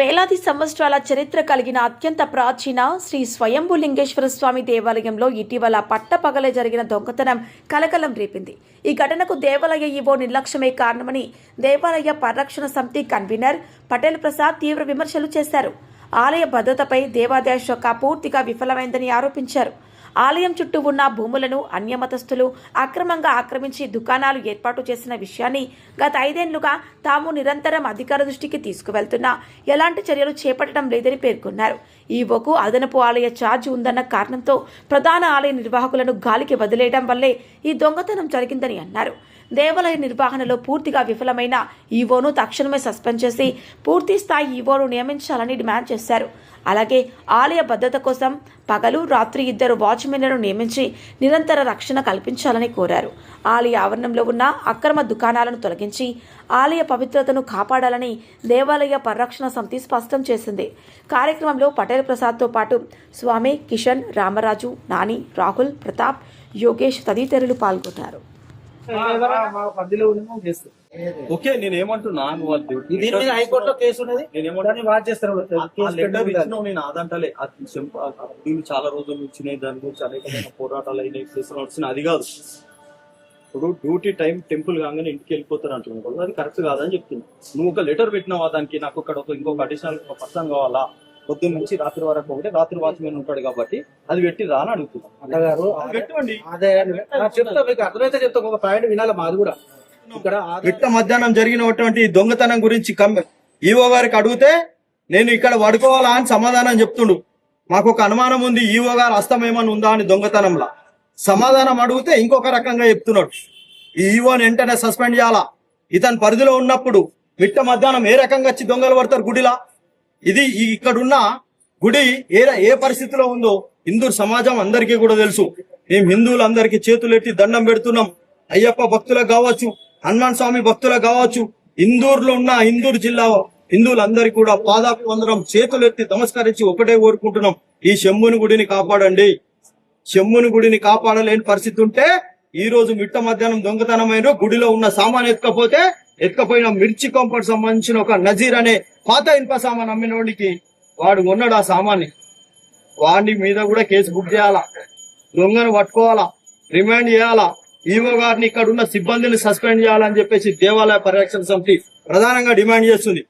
వేలాది సంవత్సరాల చరిత్ర కలిగిన అత్యంత ప్రాచీన శ్రీ స్వయంభులింగేశ్వర స్వామి దేవాలయంలో ఇటీవల పట్టపగలే జరిగిన దొంగతనం కలకలం రేపింది. ఈ ఘటనకు దేవాలయ ఈవో నిర్లక్ష్యమే కారణమని దేవాలయ పరిరక్షణ సమితి కన్వీనర్ పటేల్ ప్రసాద్ తీవ్ర విమర్శలు చేశారు. ఆలయ భద్రతపై దేవాదాయ శాఖ పూర్తిగా విఫలమైందని ఆరోపించారు. ఆలయం చుట్టూ ఉన్న భూములను అన్యమతస్థులు అక్రమంగా ఆక్రమించి దుకాణాలు ఏర్పాటు చేసిన విషయాన్ని గత 5 ఏళ్లుగా తాము నిరంతరం అధికార దృష్టికి తీసుకువెళ్తున్నా ఎలాంటి చర్యలు చేపట్టడం లేదని పేర్కొన్నారు. ఈవోకు అదనపు ఆలయ ఛార్జ్ ఉందన్న కారణంతో ప్రధాన ఆలయ నిర్వాహకులను గాలికి వదిలేయడం వల్లే ఈ దొంగతనం జరిగిందని అన్నారు. దేవాలయ నిర్వహణలో పూర్తిగా విఫలమైన ఈవోను తక్షణమే సస్పెండ్ చేసి పూర్తి స్థాయి ఈవోను నియమించాలని డిమాండ్ చేశారు. అలాగే ఆలయ భద్రత కోసం పగలు రాత్రి 2 వాచ్మెన్లను నియమించి నిరంతర రక్షణ కల్పించాలని కోరారు. ఆలయ ఆవరణంలో ఉన్న అక్రమ దుకాణాలను తొలగించి ఆలయ పవిత్రతను కాపాడాలని దేవాలయ పరిరక్షణ సమితి స్పష్టం చేసింది. కార్యక్రమంలో పటేల్ ప్రసాద్తో పాటు స్వామి, కిషన్, రామరాజు, నాని, రాహుల్, ప్రతాప్, యోగేష్ తదితరులు పాల్గొన్నారు. ఓకే, నేనేమంటున్నా హైకోర్టులో కేసు ఉన్నది, నేను ఆదంటలే. నేను చాలా రోజుల నుంచి దాని గురించి అనేకమైన పోరాటాలు అయినాయి, కేసులు నడుస్తున్నాయి. అది కాదు, ఇప్పుడు డ్యూటీ టైం టెంపుల్ కాగానే ఇంటికి వెళ్ళిపోతారు అంటున్నాను. అది కరెక్ట్ కాదని చెప్తున్నా. నువ్వు ఒక లెటర్ పెట్టినావా దానికి, నాకు ఇక్కడ ఇంకొక అడిషనల్ పర్సన్ కావాలా, పొద్దున్న నుంచి రాత్రి వరకు ఒకటి, రాత్రి వాచ్మెన్ ఉంటాడు కాబట్టి అది పెట్టి రా అని అడుగుతున్నాను. పెట్టండి, చెప్తా మీకు అర్థమైతే చెప్తా. ఒక పాయింట్ వినాలి మాది కూడా. ఇక్కడ మిట్ట మధ్యాహ్నం జరిగినటువంటి దొంగతనం గురించి ఈవో గారికి అడిగితే నేను ఇక్కడ పడుకోవాలా అని సమాధానం చెప్తుండు. మాకు ఒక అనుమానం ఉంది, ఈవో గారు హస్తం ఏమని ఉందా అని దొంగతనంలా. సమాధానం అడిగితే ఇంకొక రకంగా చెప్తున్నాడు. ఈ ఈవోని వెంటనే సస్పెండ్ చేయాలా. ఇతని పరిధిలో ఉన్నప్పుడు మిట్ట మధ్యాహ్నం ఏ రకంగా వచ్చి దొంగలు పడతారు గుడిలా? ఇది ఇక్కడున్న గుడి ఏ పరిస్థితిలో ఉందో హిందూ సమాజం అందరికీ కూడా తెలుసు. మేము హిందువులందరికీ చేతులెట్టి దండం పెడుతున్నాం. అయ్యప్ప భక్తులకు కావచ్చు, హనుమాన్ స్వామి భక్తులకు కావచ్చు, ఇందూరులో ఉన్న ఇందూరు జిల్లా హిందువులందరికీ కూడా పాదాపు వందనం చేతులెత్తి నమస్కరించి ఒకటే కోరుకుంటున్నాం, ఈ శంభుని గుడిని కాపాడండి. శంభుని గుడిని కాపాడలేని పరిస్థితి ఉంటే ఈ రోజు మిట్ట మధ్యాహ్నం దొంగతనమైన గుడిలో ఉన్న సామాన్ ఎత్తుకపోయిన మిర్చి కొంపకు సంబంధించిన ఒక నజీర్ అనే పాత ఇనుప సామాన్ అమ్మినోడికి వాడు కొన్నాడు ఆ సామాన్ని. వాడి మీద కూడా కేసు బుక్ చేయాలా, దొంగను పట్టుకోవాలా, రిమాండ్ చేయాలా, ఈవో గారిని ఇక్కడ ఉన్న సిబ్బందిని సస్పెండ్ చేయాలని చెప్పేసి దేవాలయ పరిరక్షణ సమితి ప్రధానంగా డిమాండ్ చేస్తుంది.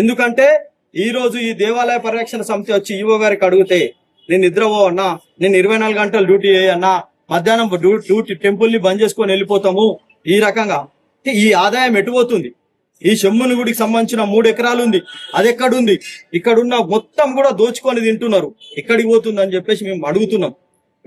ఎందుకంటే ఈ రోజు ఈ దేవాలయ పరిరక్షణ సమితి వచ్చి ఈవో గారికి అడిగితే నేను నిద్రపో అన్నా, నేను 24 గంటలు డ్యూటీ చేయన్నా, మధ్యాహ్నం డ్యూటీ టెంపుల్ ని బంద్ చేసుకొని వెళ్ళిపోతాము. ఈ రకంగా ఈ ఆదాయం ఎటుపోతుంది? ఈ శంభుని గుడికి సంబంధించిన 3 ఎకరాలు ఉంది, అది ఎక్కడుంది? ఇక్కడున్న మొత్తం కూడా దోచుకొని తింటున్నారు. ఎక్కడికి పోతుంది అని చెప్పేసి మేము అడుగుతున్నాం.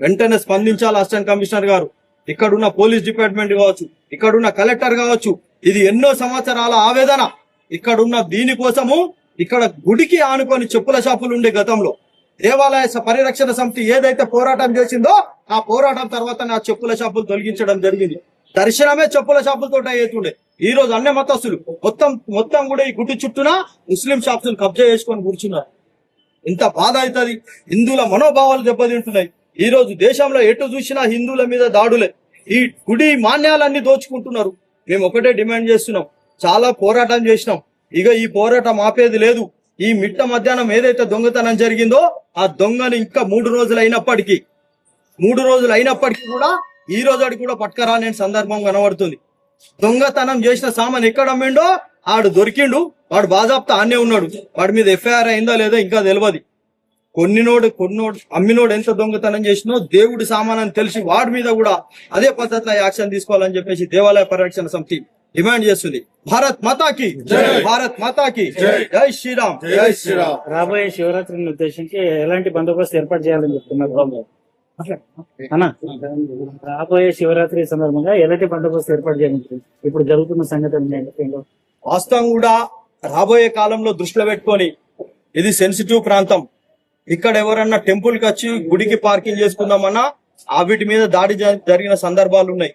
వెంటనే స్పందించాలి అసిస్టెంట్ కమిషనర్ గారు, ఇక్కడున్న పోలీస్ డిపార్ట్మెంట్ కావచ్చు, ఇక్కడున్న కలెక్టర్ కావచ్చు. ఇది ఎన్నో సంవత్సరాల ఆవేదన. ఇక్కడున్న దీనికోసము ఇక్కడ గుడికి ఆనుకొని చెప్పుల షాపులు ఉండే గతంలో దేవాలయ పరిరక్షణ సమితి ఏదైతే పోరాటం చేసిందో ఆ పోరాటం తర్వాత నా చెప్పుల షాపులు తొలగించడం జరిగింది. దర్శనమే చెప్పుల షాపులతో అవుతుండే. ఈ రోజు అన్ని మతస్థులు మొత్తం కూడా ఈ గుడి చుట్టూన ముస్లిం షాప్స్ కబ్జా చేసుకొని కూర్చున్నారు. ఇంత బాధ అవుతుంది. హిందువుల మనోభావాలు దెబ్బతింటున్నాయి. ఈ రోజు దేశంలో ఎటు చూసినా హిందువుల మీద దాడులే. ఈ గుడి మాన్యాలన్నీ దోచుకుంటున్నారు. మేము ఒకటే డిమాండ్ చేస్తున్నాం, చాలా పోరాటం చేసినాం. ఇక ఈ పోరాటం ఆపేది లేదు. ఈ మిట్ట మధ్యాహ్నం ఏదైతే దొంగతనం జరిగిందో ఆ దొంగని ఇంకా 3 రోజులు అయినప్పటికీ కూడా ఈ రోజు కూడా పట్టుకరాని సందర్భం కనబడుతుంది. దొంగతనం చేసిన సామాన్ ఎక్కడ అమ్మిండో ఆడు దొరికిండు, వాడు బాజాప్తా ఆనే ఉన్నాడు. వాడి మీద ఎఫ్ఐఆర్ అయిందా లేదా ఇంకా తెలియదు. కొన్నినోడు అమ్మినోడు ఎంత దొంగతనం చేసినో దేవుడి సామాన్ అని తెలిసి వాడి మీద కూడా అదే పద్ధతిలో యాక్షన్ తీసుకోవాలని చెప్పేసి దేవాలయ పరిరక్షణ సమితి డిమాండ్ చేస్తుంది. భారత్ మాతాకి జై, భారత్ మాతాకి జై, జై శ్రీరామ్, జై శ్రీరామ్. రాబోయే శివరాత్రిని ఉద్దేశించి ఎలాంటి బందోబస్తు ఏర్పాటు చేయాలని చెప్తున్నారు అన్నా? రాబోయే శివరాత్రి సందర్భంగా ఎలాంటి బందోబస్తు ఏర్పాటు చేయాలి? ఇప్పుడు జరుగుతున్న సంఘటన వాస్తవం కూడా రాబోయే కాలంలో దృష్టిలో పెట్టుకొని, ఇది సెన్సిటివ్ ప్రాంతం. ఇక్కడ ఎవరన్నా టెంపుల్ కి వచ్చి గుడికి పార్కింగ్ చేసుకుందామన్నా వీటి మీద దాడి జరిగిన సందర్భాలు ఉన్నాయి.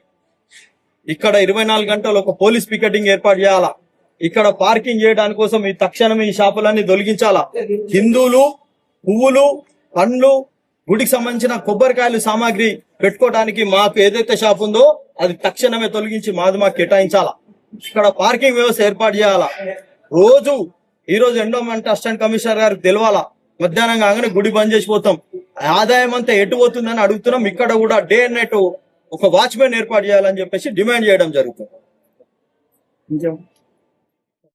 ఇక్కడ 24 గంటలు ఒక పోలీస్ పికెటింగ్ ఏర్పాటు చేయాలా. ఇక్కడ పార్కింగ్ చేయడానికి కోసం ఈ తక్షణమే ఈ షాపులన్నీ తొలగించాలా. హిందువులు పువ్వులు, పండ్లు, గుడికి సంబంధించిన కొబ్బరికాయలు సామాగ్రి పెట్టుకోవడానికి మాకు ఏదైతే షాప్ ఉందో అది తక్షణమే తొలగించి మాకు కేటాయించాలా. ఇక్కడ పార్కింగ్ వ్యవస్థ ఏర్పాటు చేయాలా. రోజు ఈ రోజు ఎండోమెంట్ అసిస్టెంట్ కమిషనర్ గారికి తెలవాలా. మధ్యాహ్నం కాగానే గుడి బంద్ చేసిపోతాం. ఆదాయం అంతా ఎటు పోతుందని అడుగుతున్నాం. ఇక్కడ కూడా డే అండ్ నైట్ ఒక వాచ్మెన్ ఏర్పాటు చేయాలని చెప్పేసి డిమాండ్ చేయడం జరుగుతుంది. ఇంకేం